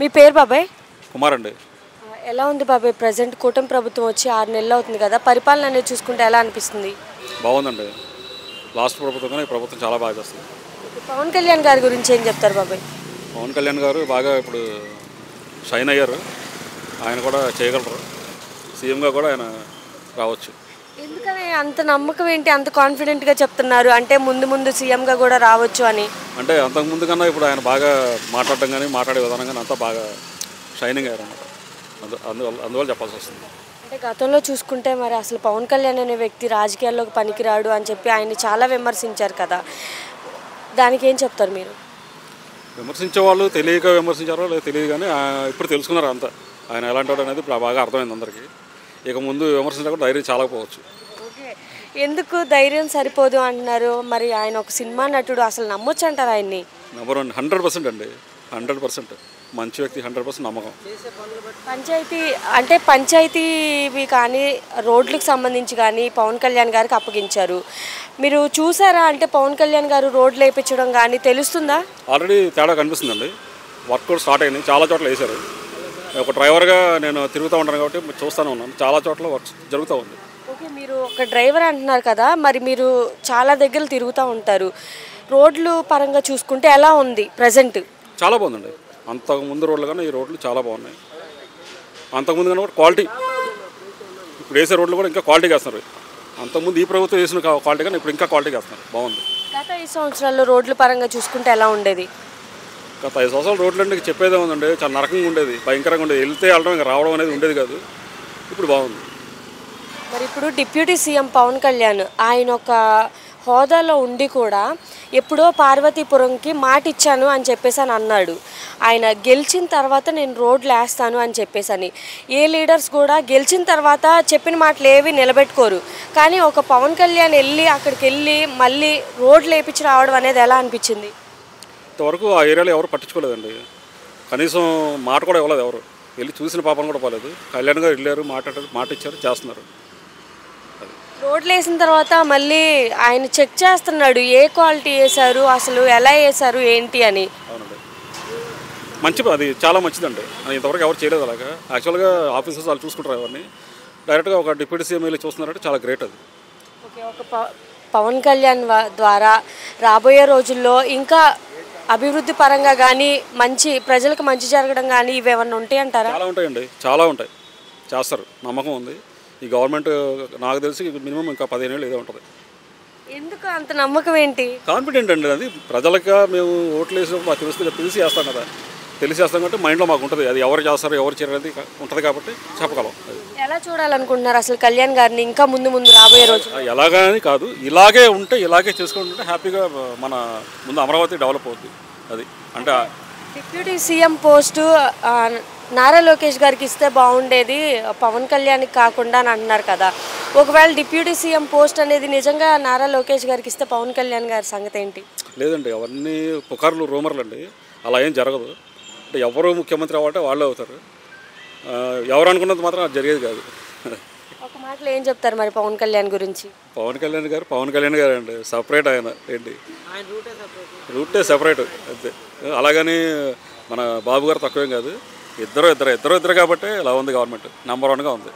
మీ పేరు బాబాయ్? కుమార్ అండి. ఎలా ఉంది బాబాయ్ ప్రెజెంట్ కూటమి ప్రభుత్వం వచ్చి 6 నెలలు అవుతుంది కదా, పరిపాలన అనేది చూసుకుంటే ఎలా అనిపిస్తుంది? బాగుందండి. లాస్ట్ ప్రభుత్వం కానీ ఈ ప్రభుత్వం చాలా బాగా చేస్తుంది. పవన్ కళ్యాణ్ గారి గురించి ఏం చెప్తారు బాబాయ్? పవన్ కళ్యాణ్ గారు బాగా ఇప్పుడు షైన్ అయ్యారు. ఆయన కూడా చేయగలరు. సీఎంగా కూడా ఆయన రావచ్చు. ఎందుకని అంత నమ్మకం ఏంటి, అంత కాన్ఫిడెంట్గా చెప్తున్నారు? అంటే ముందు ముందు సీఎంగా కూడా రావచ్చు అని. అంటే అంతకుముందు కన్నా ఇప్పుడు ఆయన బాగా మాట్లాడటం కానీ మాట్లాడే విధానం కానీ అంతా బాగా షైనింగ్ అయ్యారు అన్నమాట. అందువల్ల చెప్పాల్సి వస్తుంది. అంటే గతంలో చూసుకుంటే మరి అసలు పవన్ కళ్యాణ్ అనే వ్యక్తి రాజకీయాల్లోకి పనికిరాడు అని చెప్పి ఆయన చాలా విమర్శించారు కదా, దానికి ఏం చెప్తారు మీరు? విమర్శించే వాళ్ళు తెలియక విమర్శించారో లేదా తెలియదు కానీ ఇప్పుడు తెలుసుకున్నారు అంతా ఆయన ఎలాంటి వాడు అనేది ఇప్పుడు బాగా అర్థమైంది అందరికీ. ఇక ముందు విమర్శించకుండా ధైర్యం చాలా పోవచ్చు. ఓకే, ఎందుకు ధైర్యం సరిపోదు అంటున్నారు? మరి ఆయన ఒక సినిమా నటుడు, అసలు నమ్మొచ్చు అంటారు ఆయన్ని? నెంబర్ 1 100% అండి. 100% మంచి వ్యక్తి, 100% నమ్మకం. పంచాయతీవి కానీ రోడ్లకు సంబంధించి కానీ పవన్ కళ్యాణ్ గారికి అప్పగించారు. మీరు చూసారా? అంటే పవన్ కళ్యాణ్ గారు రోడ్లు వేయించడం కానీ తెలుస్తుందా? ఆల్రెడీ తేడా కనిపిస్తుందండి. వర్క్ కూడా స్టార్ట్ అయింది, చాలా చోట్ల వేశారు. ఒక డ్రైవర్గా నేను తిరుగుతూ ఉంటాను కాబట్టి చూస్తూనే ఉన్నాను, చాలా చోట్ల వర్క్ జరుగుతూ ఉంది. ఓకే, మీరు ఒక డ్రైవర్ అంటున్నారు కదా, మరి మీరు చాలా దగ్గర తిరుగుతూ ఉంటారు. రోడ్లు పరంగా చూసుకుంటే ఎలా ఉంది ప్రజెంట్? చాలా బాగుందండి. అంతకుముందు రోడ్లు కన్నా ఈ రోడ్లు చాలా బాగున్నాయి. అంతకుముందు కన్నా కూడా క్వాలిటీ, ఇప్పుడు వేసే రోడ్లు కూడా ఇంకా క్వాలిటీగా వేస్తున్నారు. అంతకుముందు ఈ ప్రభుత్వం వేసిన క్వాలిటీ కానీ ఇప్పుడు ఇంకా క్వాలిటీగా వేస్తున్నారు. బాగుంది. గత 5 సంవత్సరాల్లో రోడ్ల పరంగా చూసుకుంటే ఎలా ఉండేది? గత 5 సంవత్సరాలు రోడ్లు అంటే చెప్పేదే ఉందండి, చాలా నరకంగా ఉండేది, భయంకరంగా ఉండేది. వెళ్తే వెళ్ళడం ఇంకా రావడం అనేది ఉండేది కాదు. ఇప్పుడు బాగుంది. మరి ఇప్పుడు డిప్యూటీ సీఎం పవన్ కళ్యాణ్ ఆయన ఒక హోదాలో ఉండి కూడా ఎప్పుడో పార్వతీపురంకి మాట ఇచ్చాను అని చెప్పేసి అని అన్నాడు. ఆయన గెలిచిన తర్వాత నేను రోడ్లు వేస్తాను అని చెప్పేసి. ఏ లీడర్స్ కూడా గెలిచిన తర్వాత చెప్పిన మాటలు ఏవి నిలబెట్టుకోరు. కానీ ఒక పవన్ కళ్యాణ్ అక్కడికి వెళ్ళి మళ్ళీ రోడ్లు వేయించి రావడం అనేది ఎలా అనిపించింది? ఇంతవరకు ఆ ఏరియాలో ఎవరు పట్టించుకోలేదండి. కనీసం మాట కూడా ఇవ్వలేదు. ఎవరు వెళ్ళి చూసిన పాపం కూడా పోలేదు. కళ్యాణ్ గారు వెళ్ళారు, మాట్లాడారు, మాట ఇచ్చారు, చేస్తున్నారు. రోడ్లు వేసిన తర్వాత మళ్ళీ ఆయన చెక్ చేస్తున్నాడు, ఏ క్వాలిటీ వేశారు, అసలు ఎలా వేశారు ఏంటి అని. అవునండి, మంచి అది చాలా మంచిదండి. ఇంతవరకు ఎవరు చేయలేదు అలాగా. యాక్చువల్గా ఆఫీసర్స్ వాళ్ళు చూసుకుంటారు ఎవరిని. డైరెక్ట్గా ఒక డిప్యూటీ సీఎం వెళ్ళి చూస్తున్నారంటే చాలా గ్రేట్ అది. ఓకే, ఒక పవన్ కళ్యాణ్ ద్వారా రాబోయే రోజుల్లో ఇంకా అభివృద్ధి పరంగా కానీ ప్రజలకు మంచి జరగడం కానీ ఇవేమన్నా ఉంటాయి అంటారా? చాలా ఉంటాయండి, చాలా ఉంటాయి. చేస్తారు, నమ్మకం ఉంది. ఈ గవర్నమెంట్ నాకు తెలిసి మినిమం ఇంకా 15 ఏళ్ళు ఏదో ఉంటుంది. ఎందుకు అంత నమ్మకం ఏంటి? కాన్ఫిడెంట్ అండి. అది ప్రజలకు మేము ఓట్లు వేసినప్పుడు మాకు తెలిసి వేస్తాం కదా. తెలిసి వేస్తాం కాబట్టి మైండ్లో మాకు ఉంటుంది. అది ఎవరు చేస్తారు ఎవరు చేయరు అనేది ఉంటుంది కాబట్టి చెప్పగలం. ఎలా చూడాలనుకుంటున్నారు అసలు కళ్యాణ్ గారిని ఇంకా ముందు రాబోయే రోజు? ఎలాగని కాదు, ఇలాగే ఉంటే ఇలాగే చేసుకుంటుంటే హ్యాపీగా మన ముందు అమరావతి డెవలప్ అవుతుంది. అది అంటే deputy CM post Nara Lokesh గారికి ఇస్తే బాగుండేది, పవన్ కళ్యాణ్కి కాకుండా అని అంటున్నారు కదా. ఒకవేళ డిప్యూటీ సీఎం పోస్ట్ అనేది నిజంగా నారా లోకేష్ గారికి ఇస్తే పవన్ కళ్యాణ్ గారి సంగతి ఏంటి? లేదండి, అవన్నీ పుకార్లు, రూమర్లు అండి. అలా ఏం జరగదు. అంటే ఎవరు ముఖ్యమంత్రి అవ్వాలంటే వాళ్ళే అవుతారు. ఎవరు అనుకున్నది మాత్రం అది జరిగేది కాదు. ఒక మాటలో ఏం చెప్తారు మరి పవన్ కళ్యాణ్ గురించి? పవన్ కళ్యాణ్ గారు అండి, సపరేట్ ఆయన. ఏంటి రూటే సపరేట్ అంతే. అలాగని మన బాబు గారు తక్కువేం కాదు. ఇద్దరు కాబట్టి ఇలా ఉంది. గవర్నమెంట్ నెంబర్ 1గా ఉంది.